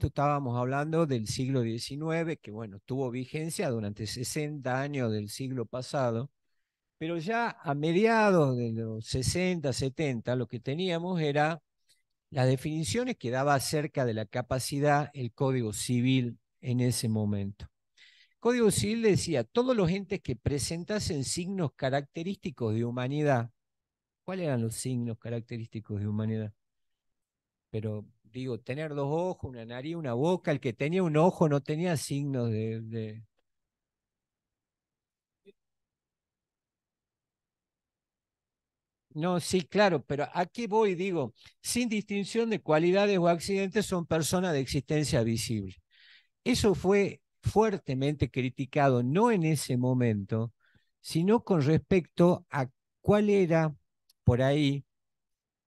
esto estábamos hablando del siglo XIX, que bueno, tuvo vigencia durante 60 años del siglo pasado, pero ya a mediados de los 60, 70, lo que teníamos era las definiciones que daba acerca de la capacidad el Código Civil en ese momento. El Código Civil decía, todos los entes que presentasen signos característicos de humanidad. ¿Cuáles eran los signos característicos de humanidad? Pero digo, tener dos ojos, una nariz, una boca, el que tenía un ojo no tenía signos de... No, sí, claro, pero ¿a qué voy? Digo, sin distinción de cualidades o accidentes son personas de existencia visible. Eso fue fuertemente criticado, no en ese momento, sino con respecto a cuál era por ahí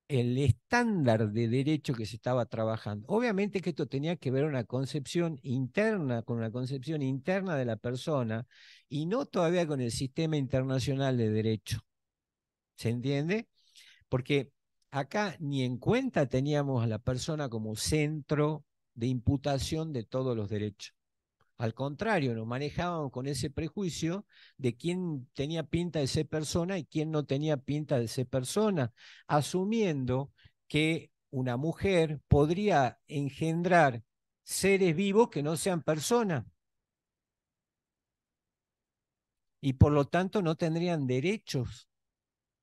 el estándar de derecho que se estaba trabajando. Obviamente que esto tenía que ver una concepción interna, con una concepción interna de la persona y no todavía con el sistema internacional de derecho. ¿Se entiende? Porque acá ni en cuenta teníamos a la persona como centro de imputación de todos los derechos. Al contrario, nos manejábamos con ese prejuicio de quién tenía pinta de ser persona y quién no tenía pinta de ser persona, asumiendo que una mujer podría engendrar seres vivos que no sean personas y por lo tanto no tendrían derechos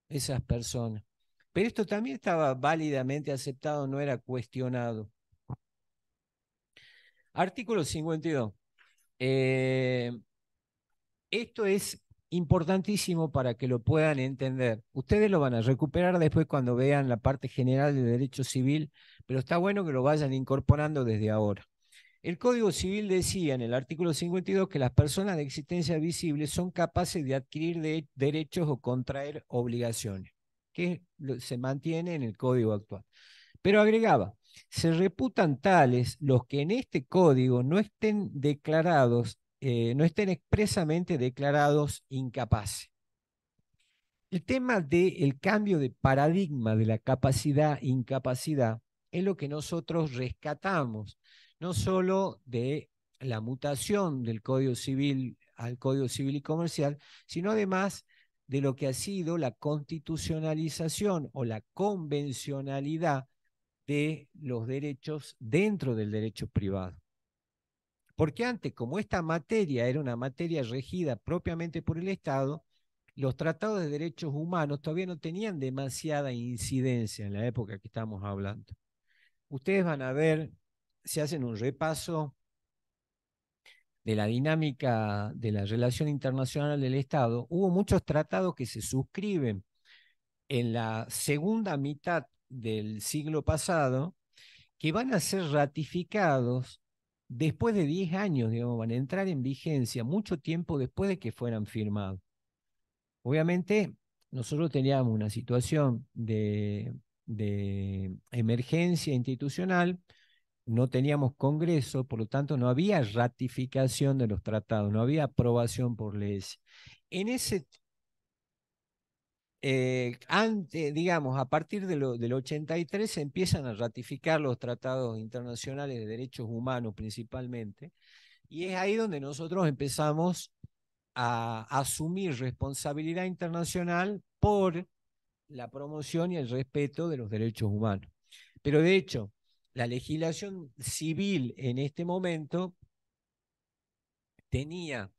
esas personas. Pero esto también estaba válidamente aceptado, no era cuestionado. Artículo 52. Eh, Esto es importantísimo para que lo puedan entender. Ustedes lo van a recuperar después cuando vean la parte general de derecho civil, pero está bueno que lo vayan incorporando desde ahora. El Código Civil decía en el artículo 52 que las personas de existencia visible son capaces de adquirir derechos o contraer obligaciones, que se mantiene en el Código actual. Pero agregaba, se reputan tales los que en este código no estén declarados, no estén expresamente declarados incapaces. El tema del cambio de paradigma de la capacidad-incapacidad es lo que nosotros rescatamos, no solo de la mutación del Código Civil al Código Civil y Comercial, sino además de lo que ha sido la constitucionalización o la convencionalidad de los derechos dentro del derecho privado. Porque antes, como esta materia era una materia regida propiamente por el Estado, los tratados de derechos humanos todavía no tenían demasiada incidencia en la época que estamos hablando. Ustedes van a ver, si hacen un repaso de la dinámica de la relación internacional del Estado, hubo muchos tratados que se suscriben en la segunda mitad del siglo pasado que van a ser ratificados después de 10 años, digamos, van a entrar en vigencia mucho tiempo después de que fueran firmados. Obviamente, nosotros teníamos una situación de emergencia institucional, no teníamos Congreso, por lo tanto no había ratificación de los tratados, no había aprobación por leyes. En ese digamos, a partir del 83 se empiezan a ratificar los tratados internacionales de derechos humanos principalmente, y es ahí donde nosotros empezamos a asumir responsabilidad internacional por la promoción y el respeto de los derechos humanos. Pero de hecho, la legislación civil en este momento tenía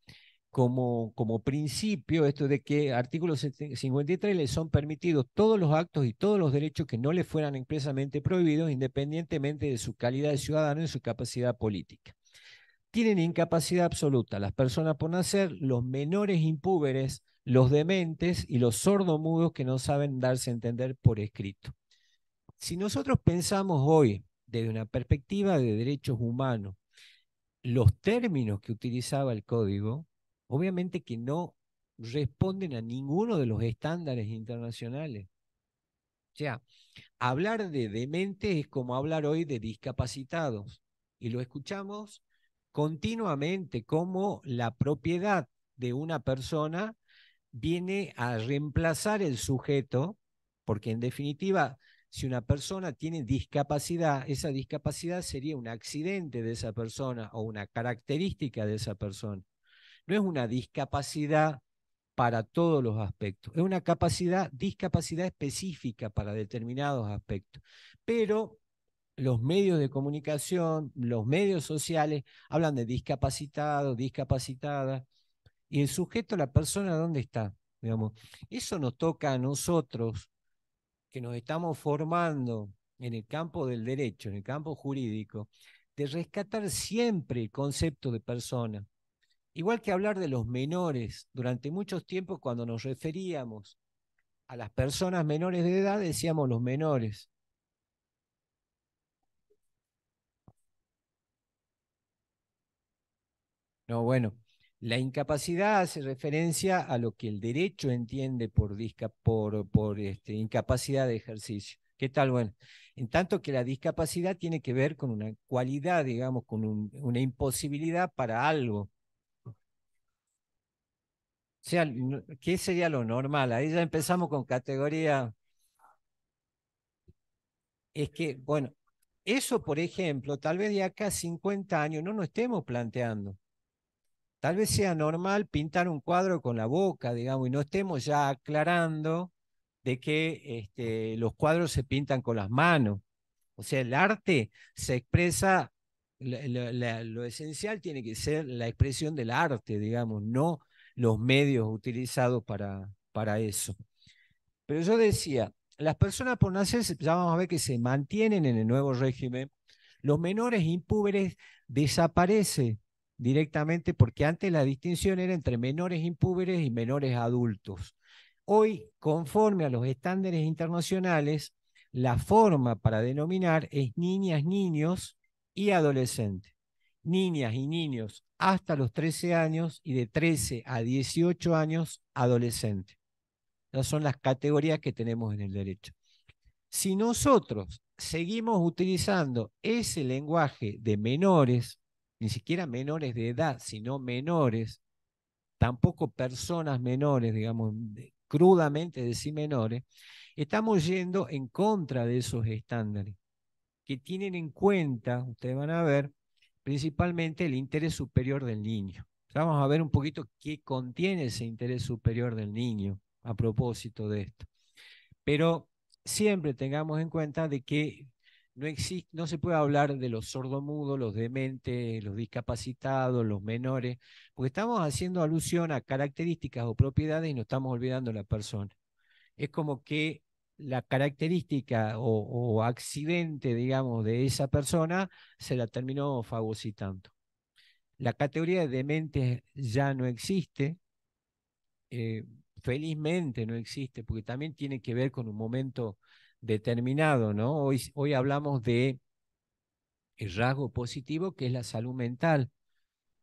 como principio esto de que artículo 53 le son permitidos todos los actos y todos los derechos que no le fueran expresamente prohibidos, independientemente de su calidad de ciudadano y su capacidad política. Tienen incapacidad absoluta las personas por nacer, los menores impúberes, los dementes y los sordomudos que no saben darse a entender por escrito. Si nosotros pensamos hoy desde una perspectiva de derechos humanos, los términos que utilizaba el código, obviamente que no responden a ninguno de los estándares internacionales. O sea, hablar de dementes es como hablar hoy de discapacitados. Y lo escuchamos continuamente como la propiedad de una persona viene a reemplazar el sujeto, porque en definitiva Si una persona tiene discapacidad, esa discapacidad sería un accidente de esa persona o una característica de esa persona. No es una discapacidad para todos los aspectos, es una discapacidad específica para determinados aspectos. Pero los medios de comunicación, los medios sociales, hablan de discapacitado, discapacitada, y el sujeto, la persona, ¿dónde está? Digamos, eso nos toca a nosotros, que nos estamos formando en el campo del derecho, en el campo jurídico, de rescatar siempre el concepto de persona. Igual que hablar de los menores, durante muchos tiempos cuando nos referíamos a las personas menores de edad, decíamos los menores. No, bueno, la incapacidad hace referencia a lo que el derecho entiende por incapacidad de ejercicio. ¿Qué tal? Bueno, en tanto que la discapacidad tiene que ver con una cualidad, digamos, con una imposibilidad para algo. O sea, ¿qué sería lo normal? Ahí ya empezamos con categoría. Es que, bueno, eso, por ejemplo, tal vez de acá a 50 años no nos estemos planteando. Tal vez sea normal pintar un cuadro con la boca, digamos, y no estemos ya aclarando de que los cuadros se pintan con las manos. O sea, el arte se expresa, lo esencial tiene que ser la expresión del arte, digamos, no los medios utilizados para eso. Pero yo decía, las personas por nacer, ya vamos a ver que se mantienen en el nuevo régimen. Los menores impúberes desaparecen directamente porque antes la distinción era entre menores impúberes y menores adultos. Hoy, conforme a los estándares internacionales, la forma para denominar es niñas, niños y adolescentes. Niñas y niños hasta los 13 años y de 13 a 18 años adolescentes. Esas son las categorías que tenemos en el derecho. Si nosotros seguimos utilizando ese lenguaje de menores, ni siquiera menores de edad, sino menores, tampoco personas menores, digamos, crudamente decir menores, estamos yendo en contra de esos estándares, que tienen en cuenta, ustedes van a ver, principalmente el interés superior del niño. Vamos a ver un poquito qué contiene ese interés superior del niño a propósito de esto. Pero siempre tengamos en cuenta de que no se puede hablar de los sordomudos, los dementes, los discapacitados, los menores, porque estamos haciendo alusión a características o propiedades y nos estamos olvidando de la persona. Es como que la característica o accidente, digamos, de esa persona se la terminó fagocitando. La categoría de dementes ya no existe, eh, felizmente no existe, porque también tiene que ver con un momento determinado, ¿no? Hoy hablamos de el rasgo positivo que es la salud mental,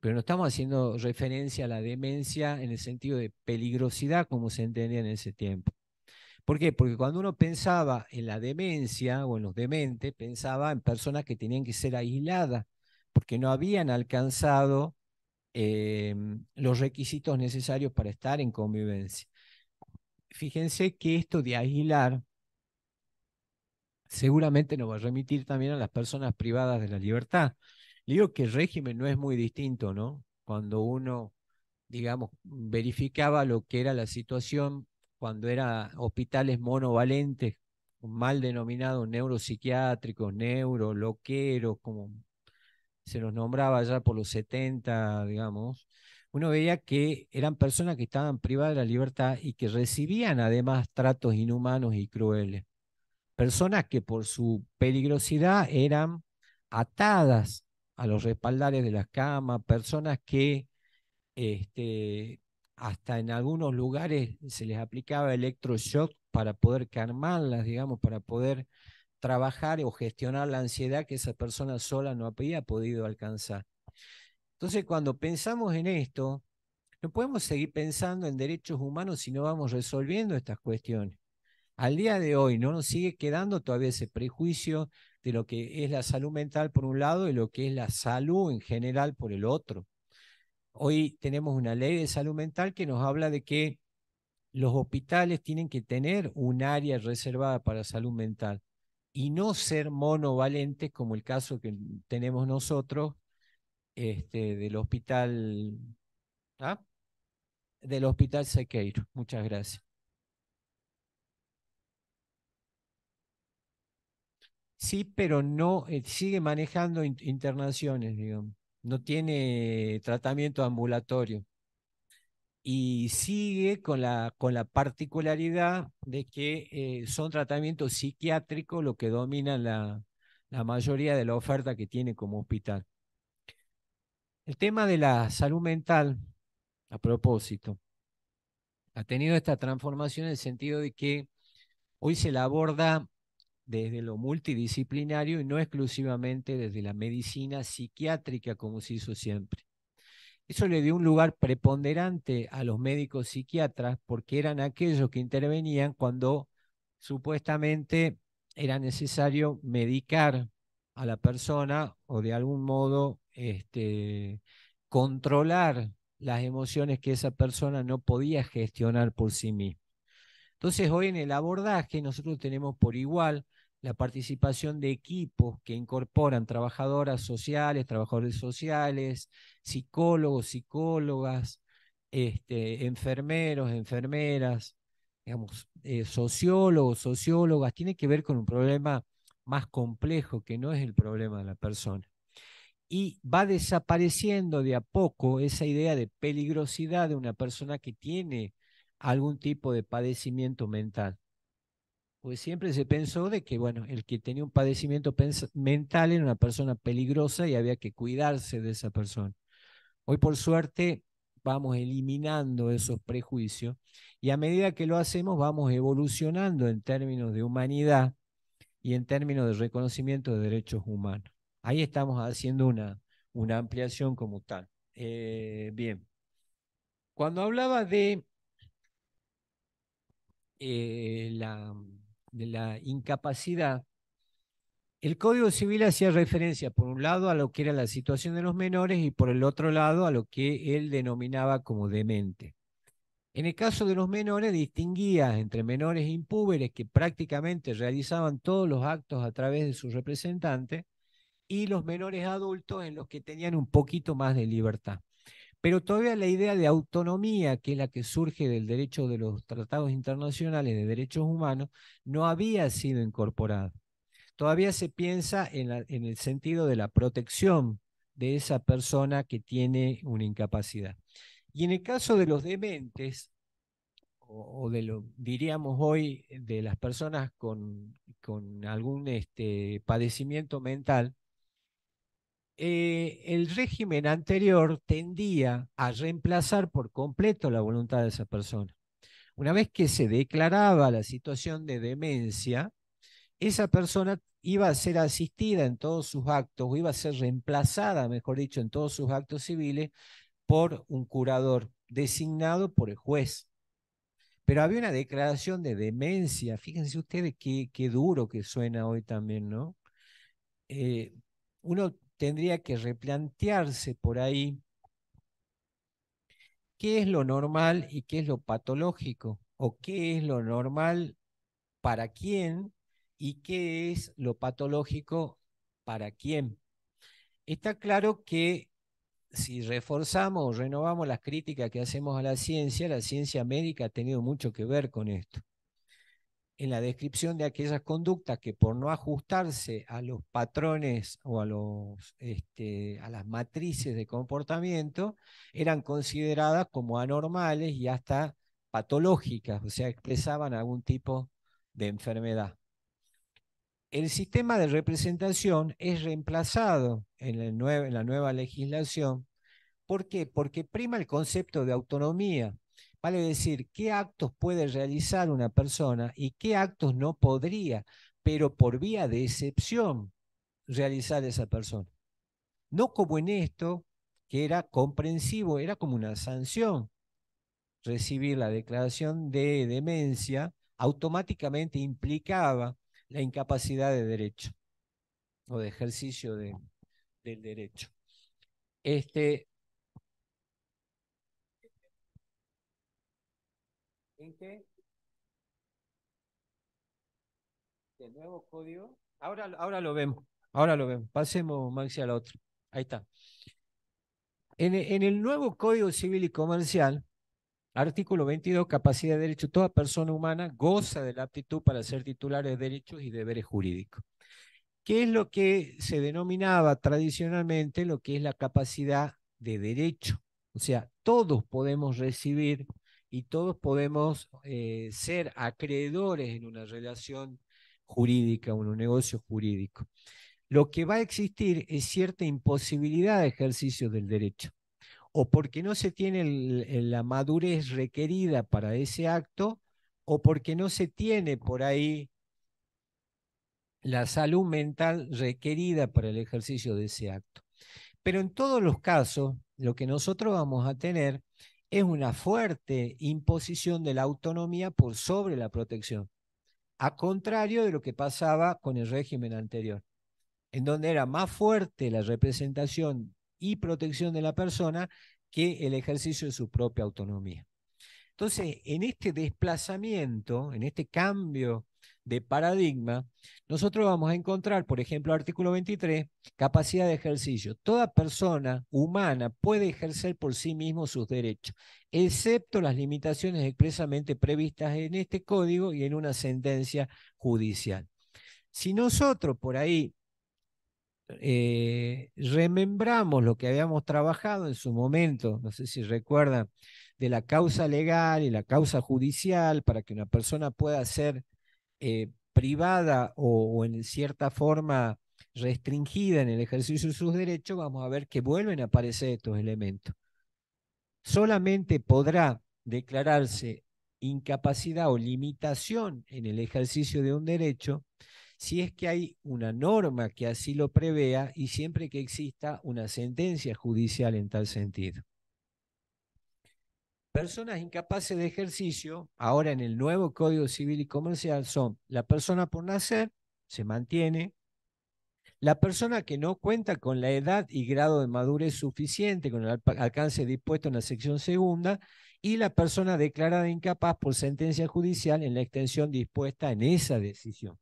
pero no estamos haciendo referencia a la demencia en el sentido de peligrosidad como se entendía en ese tiempo. ¿Por qué? Porque cuando uno pensaba en la demencia o en los dementes, pensaba en personas que tenían que ser aisladas, porque no habían alcanzado los requisitos necesarios para estar en convivencia. Fíjense que esto de aislar seguramente nos va a remitir también a las personas privadas de la libertad. Digo que el régimen no es muy distinto, ¿no? Cuando uno, digamos, verificaba lo que era la situación cuando eran hospitales monovalentes, mal denominados neuropsiquiátricos, neuroloqueros, como se los nombraba ya por los 70, digamos, uno veía que eran personas que estaban privadas de la libertad y que recibían además tratos inhumanos y crueles. Personas que por su peligrosidad eran atadas a los respaldares de las camas, personas que hasta en algunos lugares se les aplicaba electroshock para poder calmarlas, digamos, para poder trabajar o gestionar la ansiedad que esa persona sola no había podido alcanzar. Entonces, cuando pensamos en esto, no podemos seguir pensando en derechos humanos si no vamos resolviendo estas cuestiones. Al día de hoy no nos sigue quedando todavía ese prejuicio de lo que es la salud mental por un lado y lo que es la salud en general por el otro. Hoy tenemos una ley de salud mental que nos habla de que los hospitales tienen que tener un área reservada para salud mental. y no ser monovalentes como el caso que tenemos nosotros del hospital, ¿ah? Del hospital Sequeiro. Muchas gracias. Sí, pero no, sigue manejando internaciones, digamos. No tiene tratamiento ambulatorio. Y sigue con la particularidad de que son tratamientos psiquiátricos lo que domina la mayoría de la oferta que tiene como hospital. El tema de la salud mental, a propósito, ha tenido esta transformación en el sentido de que hoy se la aborda desde lo multidisciplinario y no exclusivamente desde la medicina psiquiátrica como se hizo siempre. Eso le dio un lugar preponderante a los médicos psiquiatras porque eran aquellos que intervenían cuando supuestamente era necesario medicar a la persona o de algún modo controlar las emociones que esa persona no podía gestionar por sí misma. Entonces, hoy en el abordaje nosotros tenemos por igual la participación de equipos que incorporan trabajadoras sociales, trabajadores sociales, psicólogos, psicólogas, enfermeros, enfermeras, digamos, sociólogos, sociólogas. Tiene que ver con un problema más complejo que no es el problema de la persona. Y va desapareciendo de a poco esa idea de peligrosidad de una persona que tiene algún tipo de padecimiento mental. Pues siempre se pensó de que, bueno, el que tenía un padecimiento mental era una persona peligrosa y había que cuidarse de esa persona. Hoy, por suerte, vamos eliminando esos prejuicios y a medida que lo hacemos vamos evolucionando en términos de humanidad y en términos de reconocimiento de derechos humanos. Ahí estamos haciendo una ampliación como tal. Bien, cuando hablaba eh, la, de la incapacidad, el Código Civil hacía referencia, por un lado, a lo que era la situación de los menores y por el otro lado, a lo que él denominaba como demente. En el caso de los menores, distinguía entre menores impúberes que prácticamente realizaban todos los actos a través de sus representantes y los menores adultos en los que tenían un poquito más de libertad. Pero todavía la idea de autonomía, que es la que surge del derecho de los tratados internacionales de derechos humanos, no había sido incorporada. Todavía se piensa en el sentido de la protección de esa persona que tiene una incapacidad. Y en el caso de los dementes, o de lo diríamos hoy de las personas con algún padecimiento mental, el régimen anterior tendía a reemplazar por completo la voluntad de esa persona. Una vez que se declaraba la situación de demencia, esa persona iba a ser asistida en todos sus actos, o iba a ser reemplazada, mejor dicho, en todos sus actos civiles por un curador designado por el juez. Pero había una declaración de demencia, fíjense ustedes qué duro que suena hoy también, ¿no? Eh, Uno tendría que replantearse por ahí qué es lo normal y qué es lo patológico, o qué es lo normal para quién y qué es lo patológico para quién. Está claro que si reforzamos o renovamos las críticas que hacemos a la ciencia médica ha tenido mucho que ver con esto. En la descripción de aquellas conductas que por no ajustarse a los patrones o a las matrices de comportamiento eran consideradas como anormales y hasta patológicas, o sea, expresaban algún tipo de enfermedad. El sistema de representación es reemplazado en la nueva legislación. ¿Por qué? Porque prima el concepto de autonomía. Vale decir, qué actos puede realizar una persona y qué actos no podría, pero por vía de excepción realizar esa persona. No como en esto, que era comprensivo, era como una sanción. Recibir la declaración de demencia automáticamente implicaba la incapacidad de derecho o de ejercicio del derecho. Este, ¿En qué? El nuevo código. Ahora lo vemos. Ahora lo vemos. Pasemos, Maxi, al otro. Ahí está. En el nuevo Código Civil y Comercial, artículo 22, capacidad de derecho, toda persona humana goza de la aptitud para ser titular de derechos y deberes jurídicos. ¿Qué es lo que se denominaba tradicionalmente lo que es la capacidad de derecho? O sea, todos podemos recibir y todos podemos ser acreedores en una relación jurídica, en un negocio jurídico. Lo que va a existir es cierta imposibilidad de ejercicio del derecho, o porque no se tiene la madurez requerida para ese acto, o porque no se tiene por ahí la salud mental requerida para el ejercicio de ese acto. Pero en todos los casos, lo que nosotros vamos a tener es una fuerte imposición de la autonomía por sobre la protección, a contrario de lo que pasaba con el régimen anterior, en donde era más fuerte la representación y protección de la persona que el ejercicio de su propia autonomía. Entonces, en este desplazamiento, en este cambio de paradigma, nosotros vamos a encontrar, por ejemplo, artículo 23, capacidad de ejercicio. Toda persona humana puede ejercer por sí mismo sus derechos, excepto las limitaciones expresamente previstas en este código y en una sentencia judicial. Si nosotros por ahí remembramos lo que habíamos trabajado en su momento, no sé si recuerdan, de la causa legal y la causa judicial para que una persona pueda ser privada o en cierta forma restringida en el ejercicio de sus derechos, vamos a ver que vuelven a aparecer estos elementos. Solamente podrá declararse incapacidad o limitación en el ejercicio de un derecho si es que hay una norma que así lo prevea y siempre que exista una sentencia judicial en tal sentido. Personas incapaces de ejercicio, ahora en el nuevo Código Civil y Comercial, son la persona por nacer, se mantiene, la persona que no cuenta con la edad y grado de madurez suficiente, con el alcance dispuesto en la sección segunda, y la persona declarada incapaz por sentencia judicial en la extensión dispuesta en esa decisión.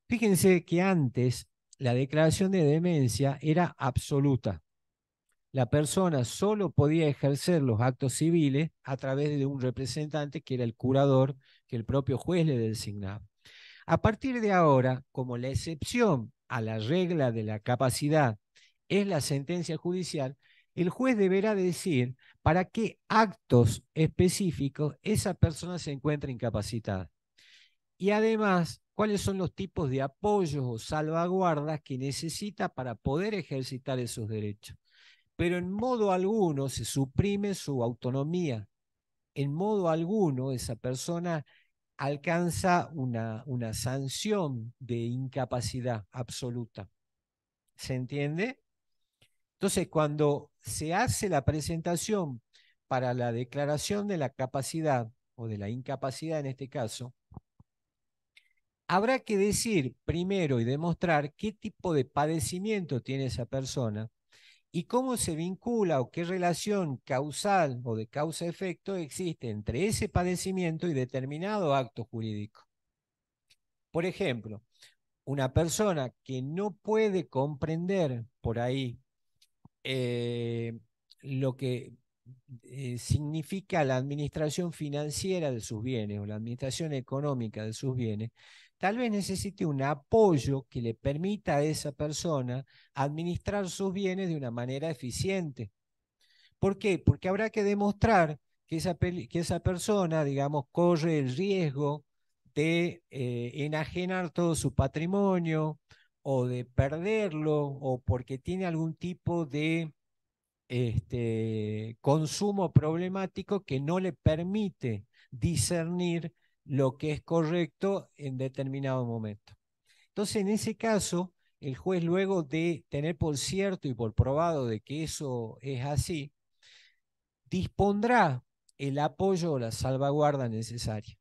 Fíjense que antes la declaración de demencia era absoluta. La persona solo podía ejercer los actos civiles a través de un representante que era el curador que el propio juez le designaba. A partir de ahora, como la excepción a la regla de la capacidad es la sentencia judicial, el juez deberá decir para qué actos específicos esa persona se encuentra incapacitada. Y además, cuáles son los tipos de apoyos o salvaguardas que necesita para poder ejercitar esos derechos. Pero en modo alguno se suprime su autonomía. En modo alguno esa persona alcanza una sanción de incapacidad absoluta. ¿Se entiende? Entonces, cuando se hace la presentación para la declaración de la capacidad o de la incapacidad en este caso, habrá que decir primero y demostrar qué tipo de padecimiento tiene esa persona y cómo se vincula o qué relación causal o de causa-efecto existe entre ese padecimiento y determinado acto jurídico. Por ejemplo, una persona que no puede comprender por ahí lo que significa la administración financiera de sus bienes o la administración económica de sus bienes, tal vez necesite un apoyo que le permita a esa persona administrar sus bienes de una manera eficiente. ¿Por qué? Porque habrá que demostrar que esa persona, digamos, corre el riesgo de enajenar todo su patrimonio o de perderlo o porque tiene algún tipo de consumo problemático que no le permite discernir lo que es correcto en determinado momento. Entonces, en ese caso, el juez, luego de tener por cierto y por probado de que eso es así, dispondrá el apoyo o la salvaguarda necesaria.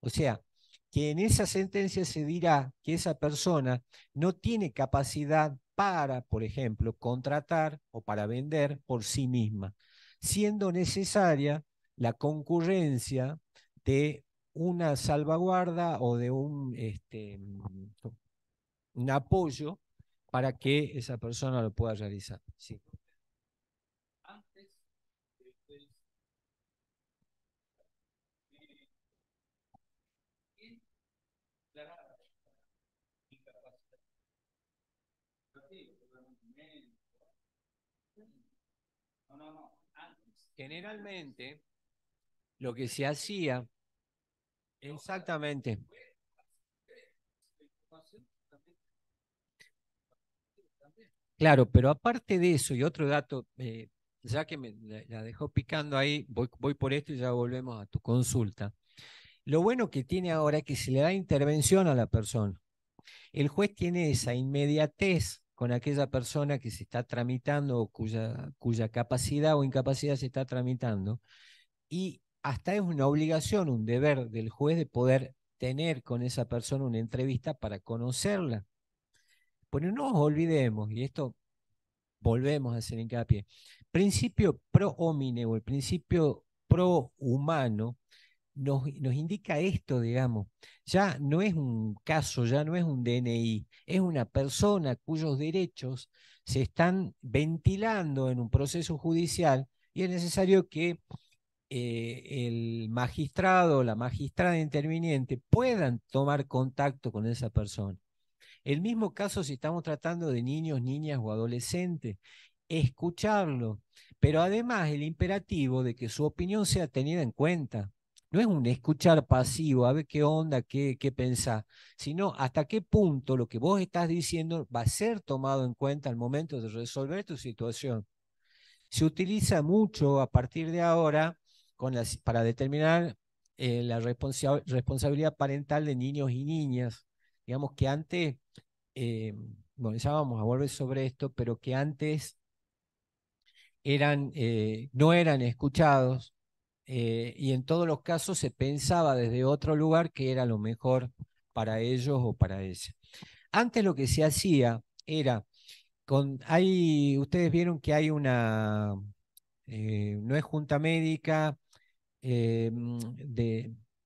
O sea, que en esa sentencia se dirá que esa persona no tiene capacidad para, por ejemplo, contratar o para vender por sí misma, siendo necesaria la concurrencia de una salvaguarda o de un apoyo para que esa persona lo pueda realizar. Sí. Antes, después, no, no, no. Antes. Generalmente, lo que se hacía, exactamente. Claro, pero aparte de eso, y otro dato, ya que la dejó picando ahí, voy por esto y ya volvemos a tu consulta. Lo bueno que tiene ahora es que se le da intervención a la persona. El juez tiene esa inmediatez con aquella persona que se está tramitando o cuya capacidad o incapacidad se está tramitando, y hasta es una obligación, un deber del juez de poder tener con esa persona una entrevista para conocerla. Pero no nos olvidemos, y esto volvemos a hacer hincapié, principio pro homine o el principio pro humano nos indica esto, digamos. Ya no es un caso, ya no es un DNI, es una persona cuyos derechos se están ventilando en un proceso judicial y es necesario que el magistrado o la magistrada interviniente puedan tomar contacto con esa persona. El mismo caso si estamos tratando de niños, niñas o adolescentes, escucharlo, pero además el imperativo de que su opinión sea tenida en cuenta. No es un escuchar pasivo, a ver qué onda, qué pensás, sino hasta qué punto lo que vos estás diciendo va a ser tomado en cuenta al momento de resolver tu situación. Se utiliza mucho a partir de ahora para determinar la responsabilidad parental de niños y niñas. Digamos que antes, eh, bueno, ya vamos a volver sobre esto, pero que antes no eran escuchados y en todos los casos se pensaba desde otro lugar que era lo mejor para ellos o para ella. Antes lo que se hacía era, ustedes vieron que hay no es junta médica,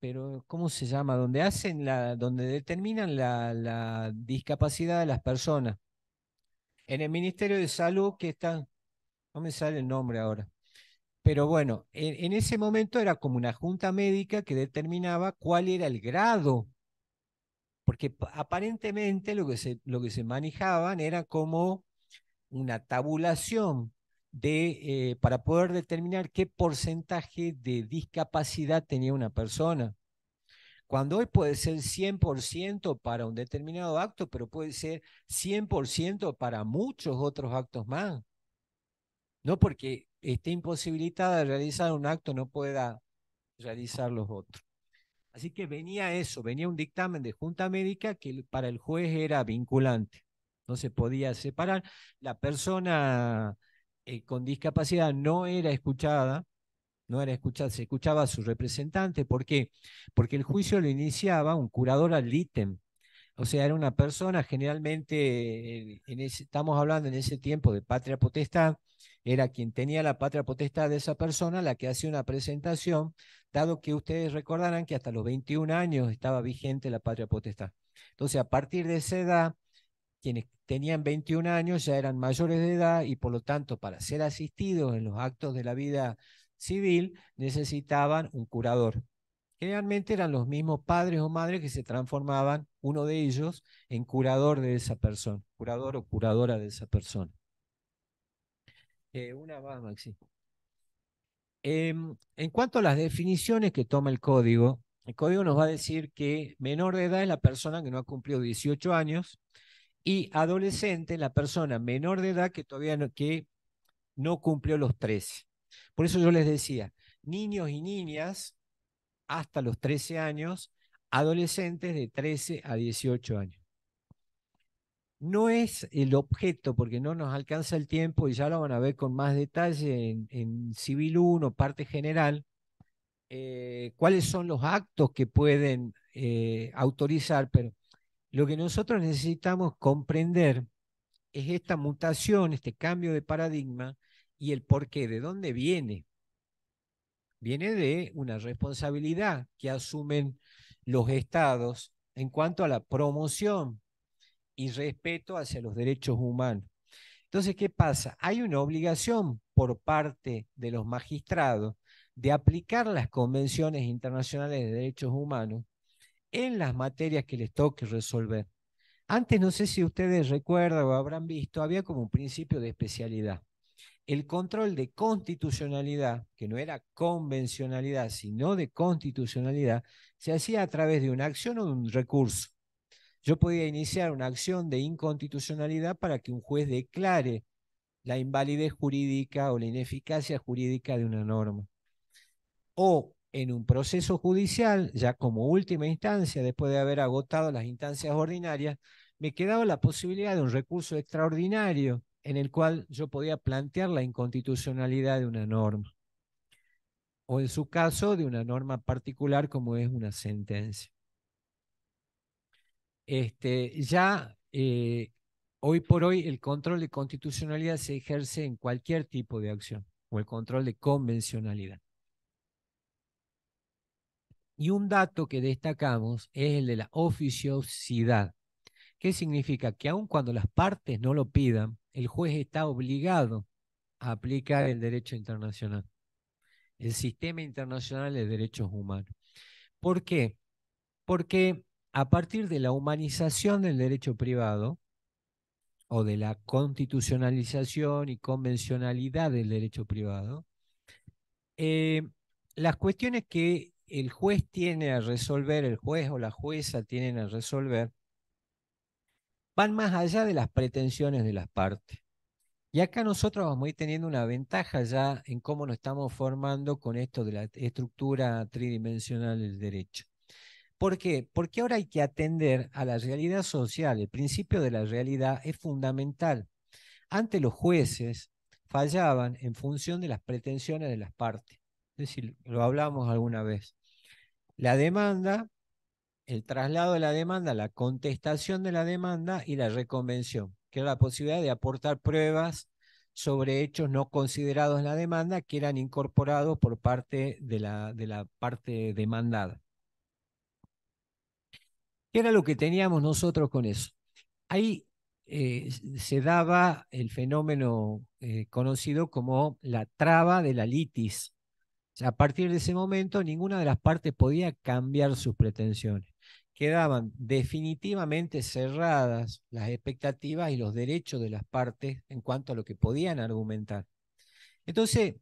pero ¿cómo se llama? Donde determinan la discapacidad de las personas. En el Ministerio de Salud que está, no me sale el nombre ahora. Pero bueno, en ese momento era como una junta médica que determinaba cuál era el grado, porque aparentemente lo que se manejaban era como una tabulación para poder determinar qué porcentaje de discapacidad tenía una persona. Cuando hoy puede ser 100% para un determinado acto, pero puede ser 100% para muchos otros actos más. No porque esté imposibilitada de realizar un acto, no pueda realizar los otros. Así que venía eso, venía un dictamen de junta médica que para el juez era vinculante. No se podía separar. La persona con discapacidad no era escuchada, se escuchaba a su representante. ¿Por qué? Porque el juicio lo iniciaba un curador ad litem. O sea, era una persona generalmente, estamos hablando en ese tiempo de patria potestad, era quien tenía la patria potestad de esa persona la que hacía una presentación, dado que ustedes recordarán que hasta los 21 años estaba vigente la patria potestad. Entonces, a partir de esa edad, quienes tenían 21 años ya eran mayores de edad y por lo tanto, para ser asistidos en los actos de la vida civil, necesitaban un curador. Generalmente eran los mismos padres o madres que se transformaban, uno de ellos, en curador de esa persona, curador o curadora de esa persona. Una más, Maxi. En cuanto a las definiciones que toma el código nos va a decir que menor de edad es la persona que no ha cumplido 18 años y adolescente la persona menor de edad que todavía no cumplió los 13. Por eso yo les decía, niños y niñas hasta los 13 años, adolescentes de 13 a 18 años. No es el objeto, porque no nos alcanza el tiempo y ya lo van a ver con más detalle en Civil 1, parte general, cuáles son los actos que pueden autorizar, pero lo que nosotros necesitamos comprender es esta mutación, este cambio de paradigma y el porqué, de dónde viene. Viene de una responsabilidad que asumen los estados en cuanto a la promoción y respeto hacia los derechos humanos. Entonces, ¿qué pasa? Hay una obligación por parte de los magistrados de aplicar las convenciones internacionales de derechos humanos en las materias que les toque resolver. Antes, no sé si ustedes recuerdan o habrán visto, había como un principio de especialidad. El control de constitucionalidad, que no era convencionalidad, sino de constitucionalidad, se hacía a través de una acción o de un recurso. Yo podía iniciar una acción de inconstitucionalidad para que un juez declare la invalidez jurídica o la ineficacia jurídica de una norma. O en un proceso judicial, ya como última instancia, después de haber agotado las instancias ordinarias, me quedaba la posibilidad de un recurso extraordinario en el cual yo podía plantear la inconstitucionalidad de una norma, o en su caso de una norma particular como es una sentencia. Ya hoy por hoy el control de constitucionalidad se ejerce en cualquier tipo de acción, o el control de convencionalidad. Y un dato que destacamos es el de la oficiosidad. ¿Qué significa? Que aun cuando las partes no lo pidan, el juez está obligado a aplicar el derecho internacional, el sistema internacional de derechos humanos. ¿Por qué? Porque a partir de la humanización del derecho privado o de la constitucionalización y convencionalidad del derecho privado, eh, las cuestiones que el juez tiene a resolver, el juez o la jueza tienen a resolver, van más allá de las pretensiones de las partes. Y acá nosotros vamos a ir teniendo una ventaja ya en cómo nos estamos formando con esto de la estructura tridimensional del derecho. ¿Por qué? Porque ahora hay que atender a la realidad social. El principio de la realidad es fundamental. Antes los jueces fallaban en función de las pretensiones de las partes. Es decir, lo hablamos alguna vez. La demanda, el traslado de la demanda, la contestación de la demanda y la reconvención, que era la posibilidad de aportar pruebas sobre hechos no considerados en la demanda que eran incorporados por parte de la parte demandada. ¿Qué era lo que teníamos nosotros con eso? Ahí se daba el fenómeno conocido como la traba de la litis. O sea, a partir de ese momento, ninguna de las partes podía cambiar sus pretensiones. Quedaban definitivamente cerradas las expectativas y los derechos de las partes en cuanto a lo que podían argumentar. Entonces,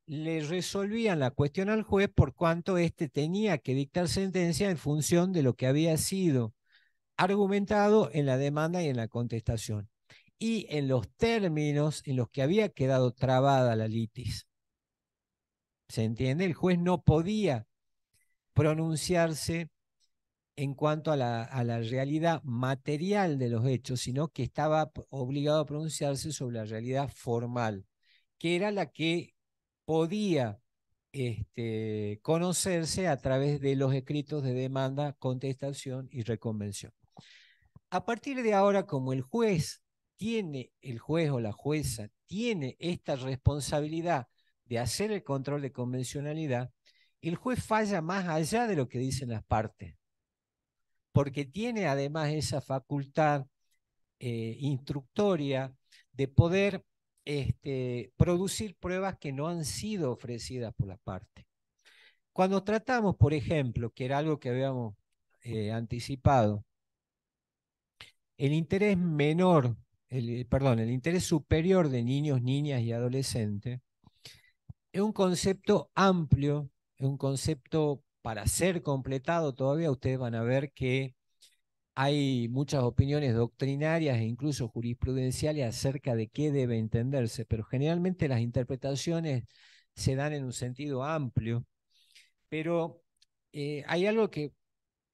le resolvían la cuestión al juez por cuanto éste tenía que dictar sentencia en función de lo que había sido argumentado en la demanda y en la contestación, y en los términos en los que había quedado trabada la litis. ¿Se entiende? El juez no podía pronunciarse en cuanto a la realidad material de los hechos, sino que estaba obligado a pronunciarse sobre la realidad formal, que era la que podía conocerse a través de los escritos de demanda, contestación y reconvención. A partir de ahora, como el juez o la jueza tiene esta responsabilidad de hacer el control de convencionalidad, el juez falla más allá de lo que dicen las partes, porque tiene además esa facultad instructoria de poder producir pruebas que no han sido ofrecidas por la parte. Cuando tratamos, por ejemplo, que era algo que habíamos anticipado, el interés menor, el interés superior de niños, niñas y adolescentes, es un concepto amplio, es un concepto para ser completado todavía. Ustedes van a ver que hay muchas opiniones doctrinarias e incluso jurisprudenciales acerca de qué debe entenderse, pero generalmente las interpretaciones se dan en un sentido amplio. Pero hay algo que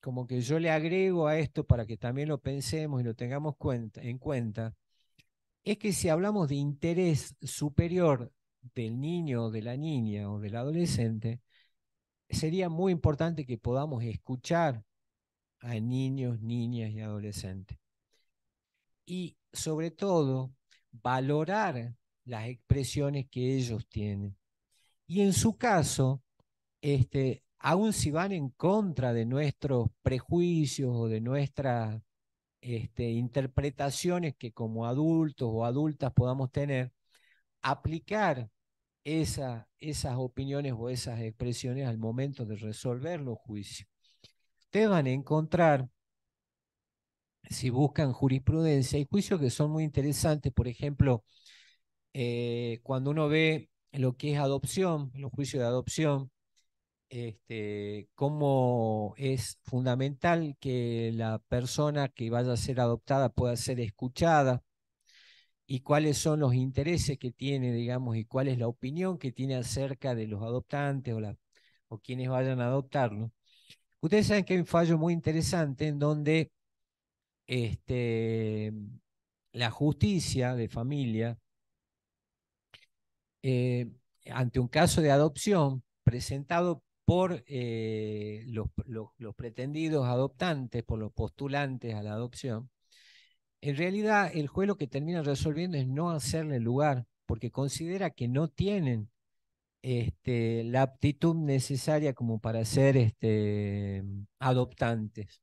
como que yo le agrego a esto para que también lo pensemos y lo tengamos en cuenta, es que si hablamos de interés superior del niño, de la niña o del adolescente, sería muy importante que podamos escuchar a niños, niñas y adolescentes. Y sobre todo, valorar las expresiones que ellos tienen. Y en su caso, aun si van en contra de nuestros prejuicios o de nuestra interpretaciones que como adultos o adultas podamos tener, aplicar esas opiniones o esas expresiones al momento de resolver los juicios. Ustedes van a encontrar, si buscan jurisprudencia, hay juicios que son muy interesantes. Por ejemplo, cuando uno ve lo que es adopción, los juicios de adopción, cómo es fundamental que la persona que vaya a ser adoptada pueda ser escuchada y cuáles son los intereses que tiene, digamos, y cuál es la opinión que tiene acerca de los adoptantes o quienes vayan a adoptarlo. Ustedes saben que hay un fallo muy interesante en donde este, la justicia de familia, eh, ante un caso de adopción presentado por los pretendidos adoptantes, por los postulantes a la adopción, en realidad el juez lo que termina resolviendo es no hacerle lugar, porque considera que no tienen la aptitud necesaria como para ser adoptantes.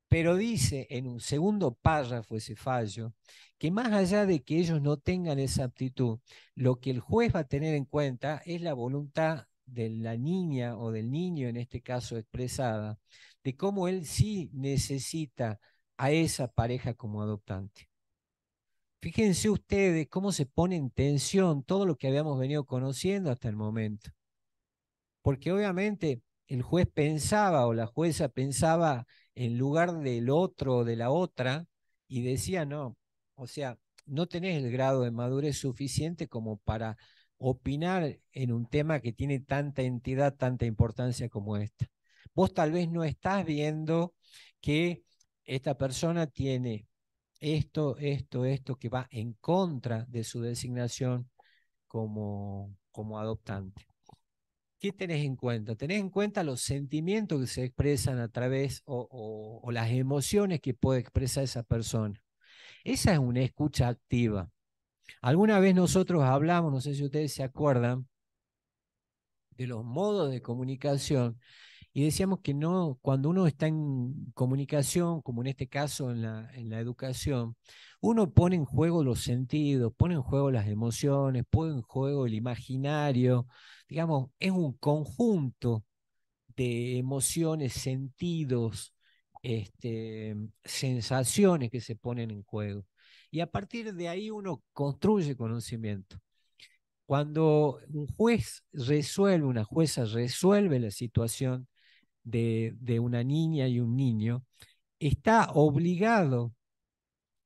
Pero dice en un segundo párrafo ese fallo que más allá de que ellos no tengan esa aptitud, lo que el juez va a tener en cuenta es la voluntad de la niña o del niño, en este caso expresada, de cómo él sí necesita a esa pareja como adoptante. Fíjense ustedes cómo se pone en tensión todo lo que habíamos venido conociendo hasta el momento. Porque obviamente el juez pensaba o la jueza pensaba en lugar del otro o de la otra y decía, no, o sea, no tenés el grado de madurez suficiente como para opinar en un tema que tiene tanta entidad, tanta importancia como esta. Vos tal vez no estás viendo que esta persona tiene esto que va en contra de su designación como adoptante. ¿Qué tenés en cuenta? Tenés en cuenta los sentimientos que se expresan a través o las emociones que puede expresar esa persona. Esa es una escucha activa. Alguna vez nosotros hablamos, no sé si ustedes se acuerdan, de los modos de comunicación y decíamos que no, cuando uno está en comunicación, como en este caso en la educación, uno pone en juego los sentidos, pone en juego las emociones, pone en juego el imaginario, digamos, es un conjunto de emociones, sentidos, sensaciones que se ponen en juego. Y a partir de ahí uno construye conocimiento. Cuando un juez resuelve, una jueza resuelve la situación de una niña y un niño, está obligado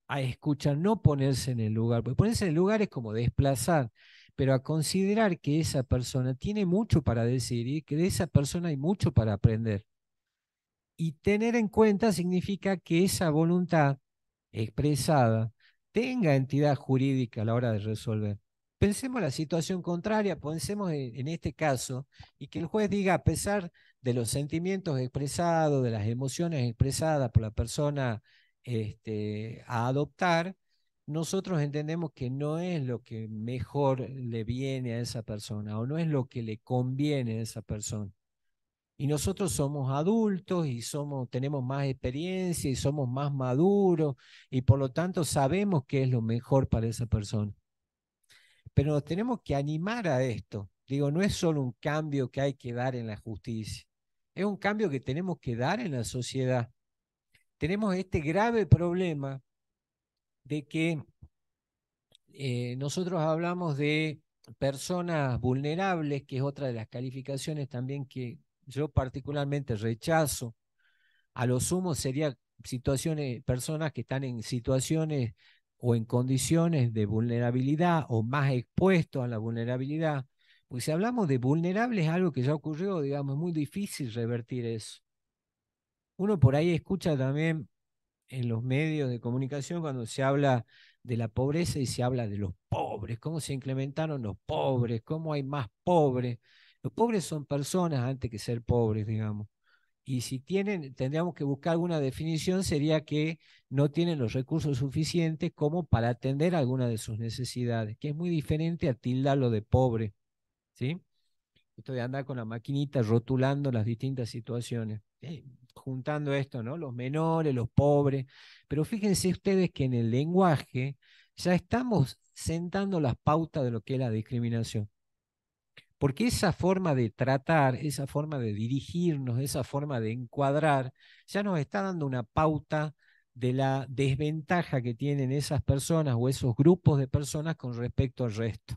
a escuchar, no ponerse en el lugar, porque ponerse en el lugar es como desplazar, pero a considerar que esa persona tiene mucho para decir y que de esa persona hay mucho para aprender. Y tener en cuenta significa que esa voluntad expresada tenga entidad jurídica a la hora de resolver. Pensemos la situación contraria, pensemos en este caso, y que el juez diga, a pesar de los sentimientos expresados, de las emociones expresadas por la persona a adoptar, nosotros entendemos que no es lo que mejor le viene a esa persona o no es lo que le conviene a esa persona. Y nosotros somos adultos y tenemos más experiencia y somos más maduros y por lo tanto sabemos qué es lo mejor para esa persona. Pero nos tenemos que animar a esto. Digo, no es solo un cambio que hay que dar en la justicia, es un cambio que tenemos que dar en la sociedad. Tenemos este grave problema de que nosotros hablamos de personas vulnerables, que es otra de las calificaciones también que yo particularmente rechazo. A lo sumo sería personas que están en situaciones o en condiciones de vulnerabilidad o más expuestos a la vulnerabilidad. Pues si hablamos de vulnerables, es algo que ya ocurrió, digamos, es muy difícil revertir eso. Uno por ahí escucha también en los medios de comunicación cuando se habla de la pobreza y se habla de los pobres, cómo se incrementaron los pobres, cómo hay más pobres. Los pobres son personas antes que ser pobres, digamos. Y si tendríamos que buscar alguna definición, sería que no tienen los recursos suficientes como para atender alguna de sus necesidades, que es muy diferente a tildarlo de pobre, ¿sí? Esto de andar con la maquinita rotulando las distintas situaciones. juntando esto, ¿no? Los menores, los pobres, pero fíjense ustedes que en el lenguaje ya estamos sentando las pautas de lo que es la discriminación. Porque esa forma de tratar, esa forma de dirigirnos, esa forma de encuadrar, ya nos está dando una pauta de la desventaja que tienen esas personas o esos grupos de personas con respecto al resto.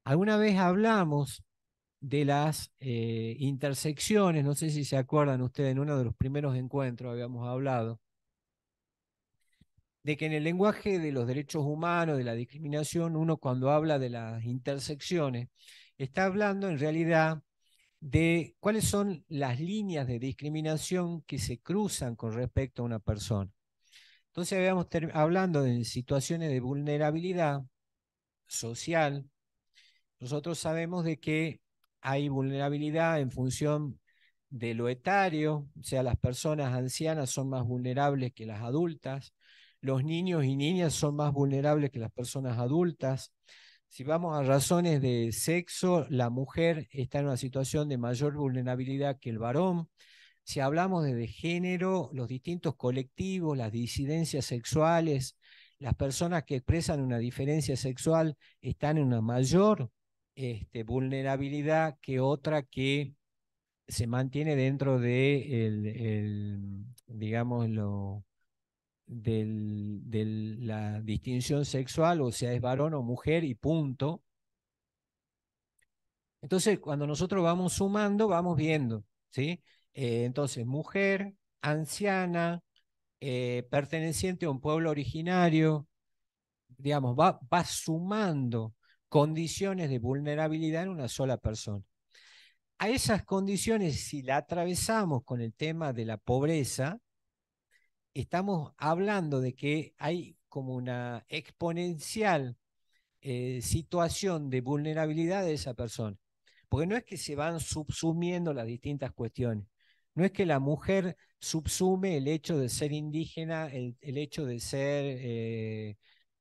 Alguna vez hablamos de las intersecciones, no sé si se acuerdan ustedes, en uno de los primeros encuentros habíamos hablado, de que en el lenguaje de los derechos humanos, de la discriminación, uno cuando habla de las intersecciones, está hablando en realidad de cuáles son las líneas de discriminación que se cruzan con respecto a una persona. Entonces habíamos hablando de situaciones de vulnerabilidad social. Nosotros sabemos de que hay vulnerabilidad en función de lo etario, o sea, las personas ancianas son más vulnerables que las adultas, los niños y niñas son más vulnerables que las personas adultas. Si vamos a razones de sexo, la mujer está en una situación de mayor vulnerabilidad que el varón. Si hablamos de género, los distintos colectivos, las disidencias sexuales, las personas que expresan una diferencia sexual están en una mayor vulnerabilidad que otra que se mantiene dentro de digamos, de la distinción sexual, o sea, es varón o mujer y punto. Entonces, cuando nosotros vamos sumando, vamos viendo, ¿sí? Entonces, mujer, anciana, perteneciente a un pueblo originario, digamos, va sumando condiciones de vulnerabilidad en una sola persona. A esas condiciones, si la atravesamos con el tema de la pobreza, estamos hablando de que hay como una exponencial situación de vulnerabilidad de esa persona. Porque no es que se van subsumiendo las distintas cuestiones. No es que la mujer subsume el hecho de ser indígena, el hecho de ser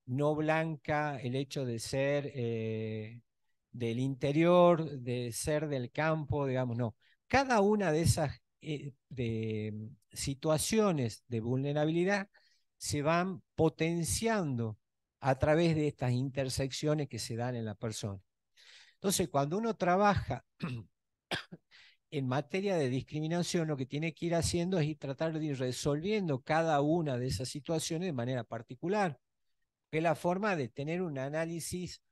no blanca, el hecho de ser del interior, de ser del campo, digamos, no. Cada una de esas situaciones de vulnerabilidad se van potenciando a través de estas intersecciones que se dan en la persona. Entonces, cuando uno trabaja en materia de discriminación, lo que tiene que ir haciendo es ir tratar de ir resolviendo cada una de esas situaciones de manera particular, que es la forma de tener un análisis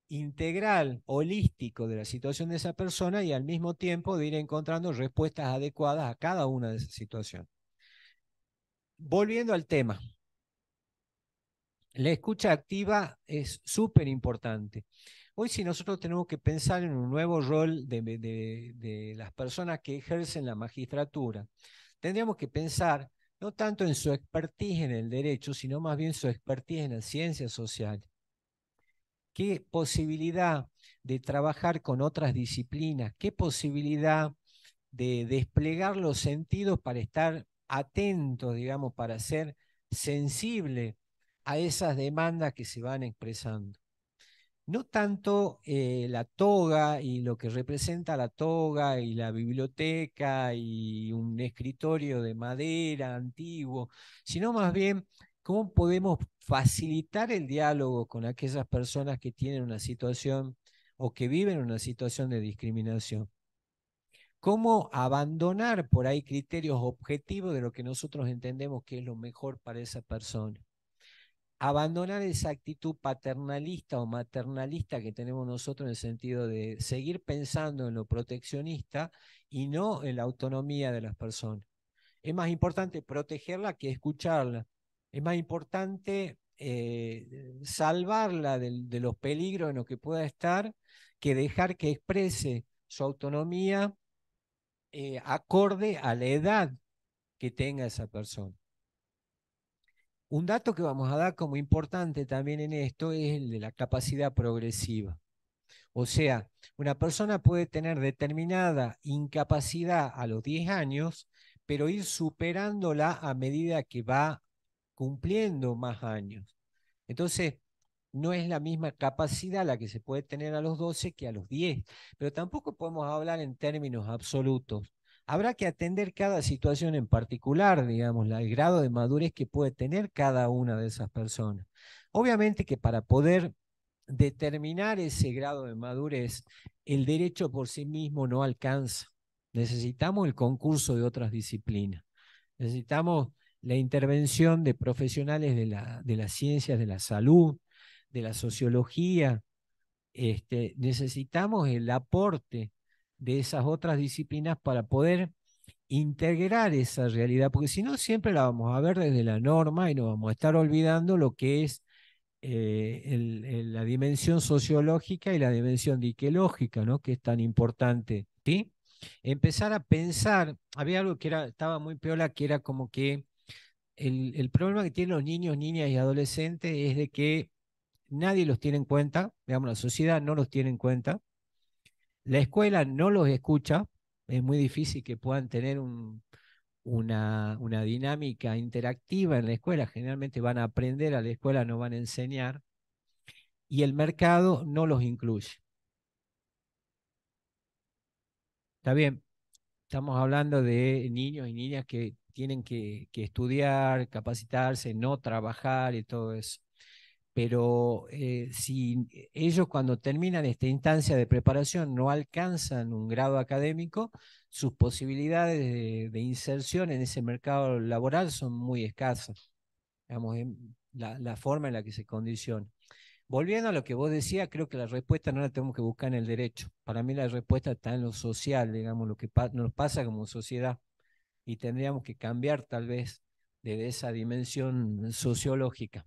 integral, holístico de la situación de esa persona y al mismo tiempo de ir encontrando respuestas adecuadas a cada una de esas situaciones. Volviendo al tema, la escucha activa es súper importante. Hoy si nosotros tenemos que pensar en un nuevo rol de las personas que ejercen la magistratura, tendríamos que pensar no tanto en su expertise en el derecho, sino más bien su expertise en las ciencias sociales. ¿Qué posibilidad de trabajar con otras disciplinas? ¿Qué posibilidad de desplegar los sentidos para estar atentos, digamos, para ser sensible a esas demandas que se van expresando? No tanto la toga y lo que representa la toga y la biblioteca y un escritorio de madera antiguo, sino más bien cómo podemos facilitar el diálogo con aquellas personas que tienen una situación o que viven una situación de discriminación. Cómo abandonar por ahí criterios objetivos de lo que nosotros entendemos que es lo mejor para esa persona, abandonar esa actitud paternalista o maternalista que tenemos nosotros en el sentido de seguir pensando en lo proteccionista y no en la autonomía de las personas. Es más importante protegerla que escucharla. Es más importante salvarla de los peligros en los que pueda estar que dejar que exprese su autonomía acorde a la edad que tenga esa persona. Un dato que vamos a dar como importante también en esto es el de la capacidad progresiva. O sea, una persona puede tener determinada incapacidad a los 10 años, pero ir superándola a medida que va cumpliendo más años. Entonces, no es la misma capacidad la que se puede tener a los 12 que a los 10, pero tampoco podemos hablar en términos absolutos. Habrá que atender cada situación en particular, digamos, el grado de madurez que puede tener cada una de esas personas. Obviamente que para poder determinar ese grado de madurez, el derecho por sí mismo no alcanza. Necesitamos el concurso de otras disciplinas. Necesitamos la intervención de profesionales de las ciencias de la salud, de la sociología. Necesitamos el aporte de esas otras disciplinas para poder integrar esa realidad, porque si no siempre la vamos a ver desde la norma y nos vamos a estar olvidando lo que es la dimensión sociológica y la dimensión diquelógica, ¿no? Que es tan importante, ¿sí? Empezar a pensar, había algo que estaba muy piola, que era como que el problema que tienen los niños, niñas y adolescentes es de que nadie los tiene en cuenta, digamos, la sociedad no los tiene en cuenta, la escuela no los escucha, es muy difícil que puedan tener una dinámica interactiva en la escuela, generalmente van a aprender a la escuela, no van a enseñar, y el mercado no los incluye. Está bien, estamos hablando de niños y niñas que tienen que estudiar, capacitarse, no trabajar y todo eso. Pero si ellos cuando terminan esta instancia de preparación no alcanzan un grado académico, sus posibilidades de inserción en ese mercado laboral son muy escasas, digamos, la forma en la que se condiciona. Volviendo a lo que vos decías, creo que la respuesta no la tenemos que buscar en el derecho. Para mí la respuesta está en lo social, digamos, lo que nos pasa como sociedad. Y tendríamos que cambiar tal vez desde esa dimensión sociológica.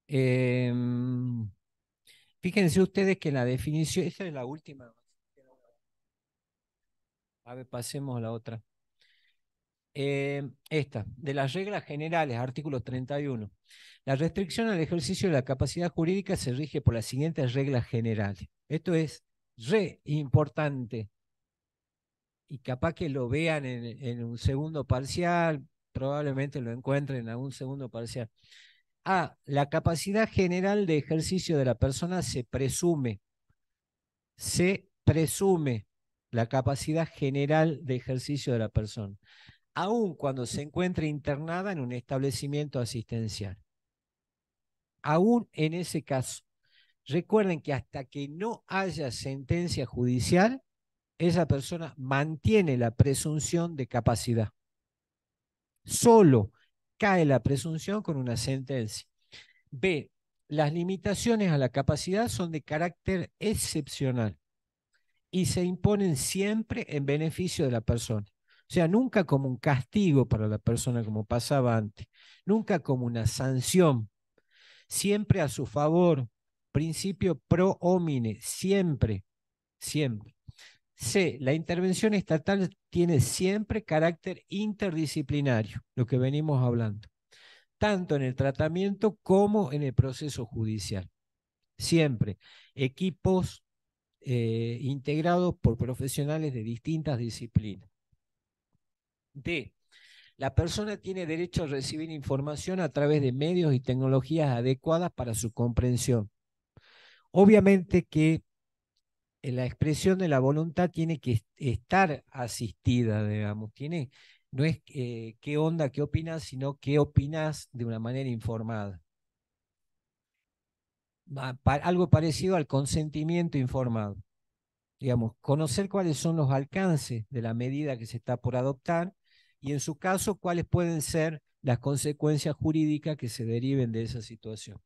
Eh, Fíjense ustedes que en la definición, esta es la última. A ver, pasemos a la otra. Esta, de las reglas generales, artículo 31. La restricción al ejercicio de la capacidad jurídica se rige por las siguientes reglas generales. Esto es re importante y capaz que lo vean en un segundo parcial, probablemente lo encuentren en algún segundo parcial. A, la capacidad general de ejercicio de la persona se presume la capacidad general de ejercicio de la persona, aun cuando se encuentre internada en un establecimiento asistencial. Aún en ese caso, recuerden que hasta que no haya sentencia judicial, esa persona mantiene la presunción de capacidad. Solo cae la presunción con una sentencia. B, las limitaciones a la capacidad son de carácter excepcional y se imponen siempre en beneficio de la persona. O sea, nunca como un castigo para la persona como pasaba antes, nunca como una sanción, siempre a su favor, principio pro homine, siempre, siempre. C, la intervención estatal tiene siempre carácter interdisciplinario, lo que venimos hablando, tanto en el tratamiento como en el proceso judicial. Siempre equipos integrados por profesionales de distintas disciplinas. D, la persona tiene derecho a recibir información a través de medios y tecnologías adecuadas para su comprensión. Obviamente que la expresión de la voluntad tiene que estar asistida, digamos, no es qué onda, qué opinas, sino qué opinas de una manera informada. Algo parecido al consentimiento informado. Digamos, conocer cuáles son los alcances de la medida que se está por adoptar y en su caso cuáles pueden ser las consecuencias jurídicas que se deriven de esa situación.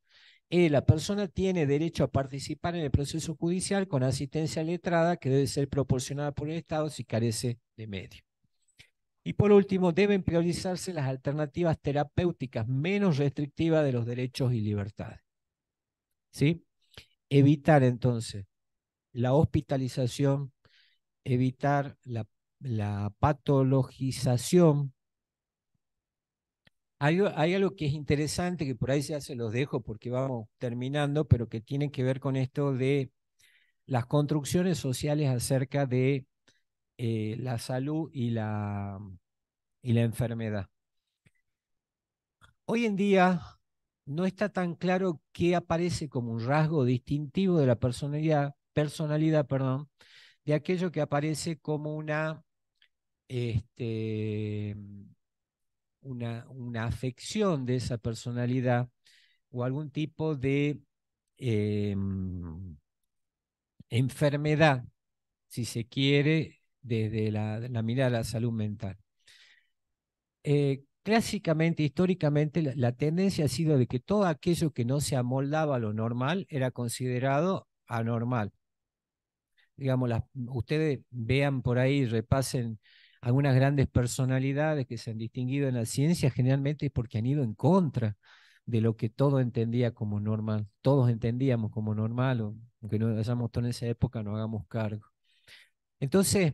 La persona tiene derecho a participar en el proceso judicial con asistencia letrada que debe ser proporcionada por el Estado si carece de medios. Y por último, deben priorizarse las alternativas terapéuticas menos restrictivas de los derechos y libertades. ¿Sí? Evitar entonces la hospitalización, evitar la patologización. Hay algo que es interesante, que por ahí ya se los dejo porque vamos terminando, pero que tiene que ver con esto de las construcciones sociales acerca de la salud y la enfermedad. Hoy en día no está tan claro qué aparece como un rasgo distintivo de la personalidad, perdón, de aquello que aparece como este, una afección de esa personalidad o algún tipo de eh, enfermedad, si se quiere, desde la mirada de la salud mental. Clásicamente, históricamente, la tendencia ha sido de que todo aquello que no se amoldaba a lo normal era considerado anormal. Digamos, ustedes vean por ahí, repasen algunas grandes personalidades que se han distinguido en la ciencia, generalmente es porque han ido en contra de lo que todo entendía como normal. Todos entendíamos como normal, o aunque no hayamos estado en esa época, no hagamos cargo. Entonces,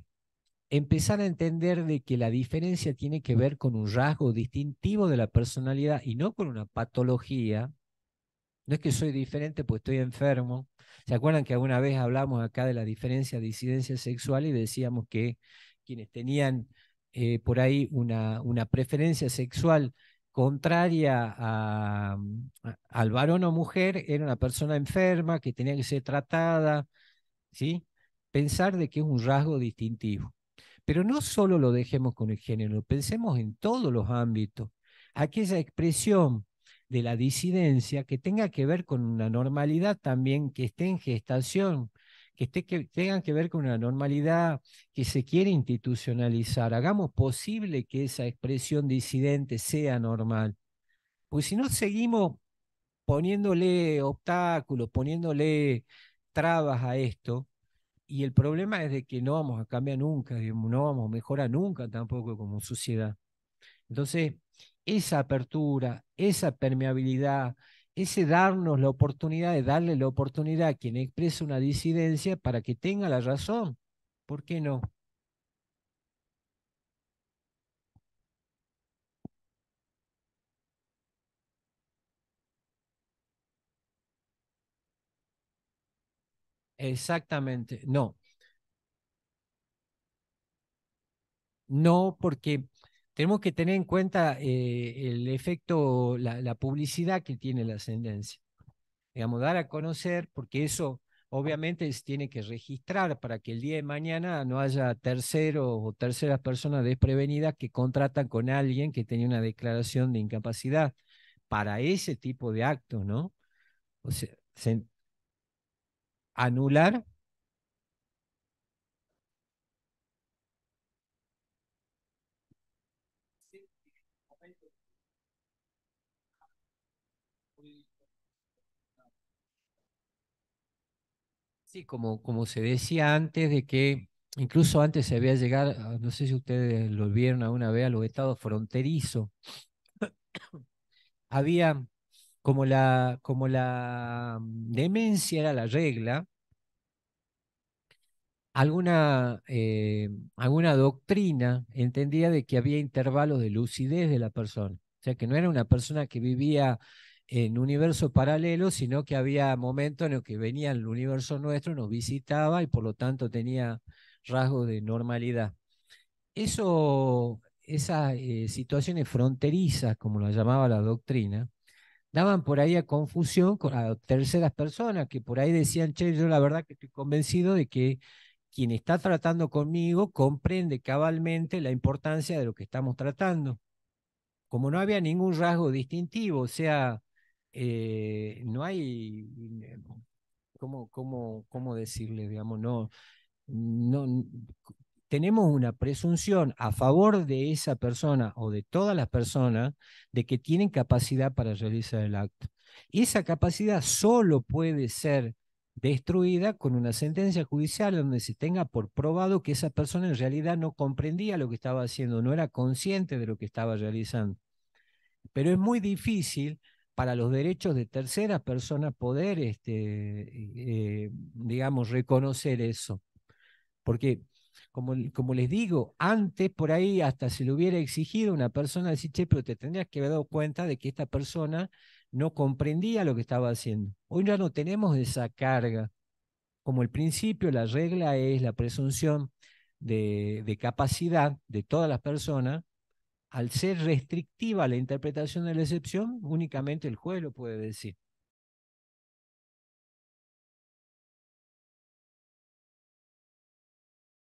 empezar a entender de que la diferencia tiene que ver con un rasgo distintivo de la personalidad y no con una patología. No es que soy diferente pues estoy enfermo. ¿Se acuerdan que alguna vez hablamos acá de la diferencia de disidencia sexual y decíamos que quienes tenían por ahí una preferencia sexual contraria al varón o mujer era una persona enferma que tenía que ser tratada, ¿sí? Pensar de que es un rasgo distintivo. Pero no solo lo dejemos con el género, pensemos en todos los ámbitos. Aquella expresión de la disidencia que tenga que ver con una normalidad también que esté en gestación, que tenga que ver con una normalidad que se quiere institucionalizar. Hagamos posible que esa expresión disidente sea normal. Pues si no seguimos poniéndole obstáculos, poniéndole trabas a esto, y el problema es de que no vamos a cambiar nunca, digamos, no vamos a mejorar nunca tampoco como sociedad. Entonces, esa apertura, esa permeabilidad, ese darnos la oportunidad de darle la oportunidad a quien expresa una disidencia para que tenga la razón. ¿Por qué no? Exactamente, no. No, porque tenemos que tener en cuenta el efecto, la publicidad que tiene la ascendencia. Digamos, dar a conocer, porque eso obviamente se tiene que registrar para que el día de mañana no haya terceros o terceras personas desprevenidas que contratan con alguien que tenía una declaración de incapacidad para ese tipo de actos, ¿no? O sea, anular. Sí, como se decía antes, de que incluso antes se había llegado, no sé si ustedes lo vieron alguna vez, a los estados fronterizos. Había como la demencia era la regla, alguna doctrina entendía de que había intervalos de lucidez de la persona. O sea, que no era una persona que vivía en un universo paralelo, sino que había momentos en los que venía al universo nuestro, nos visitaba y por lo tanto tenía rasgos de normalidad. Esas situaciones fronterizas, como lo llamaba la doctrina, daban por ahí a confusión a terceras personas que por ahí decían, che, yo la verdad que estoy convencido de que quien está tratando conmigo comprende cabalmente la importancia de lo que estamos tratando. Como no había ningún rasgo distintivo, o sea, no hay, ¿cómo decirle? Digamos, no, tenemos una presunción a favor de esa persona o de todas las personas de que tienen capacidad para realizar el acto. Y esa capacidad solo puede ser destruida con una sentencia judicial donde se tenga por probado que esa persona en realidad no comprendía lo que estaba haciendo, no era consciente de lo que estaba realizando. Pero es muy difícil para los derechos de terceras personas poder, digamos, reconocer eso. Porque, como les digo, antes por ahí hasta se le hubiera exigido a una persona decir, che, pero te tendrías que haber dado cuenta de que esta persona no comprendía lo que estaba haciendo. Hoy ya no tenemos esa carga. Como el principio, la regla es la presunción de capacidad de todas las personas. Al ser restrictiva la interpretación de la excepción, únicamente el juez lo puede decir.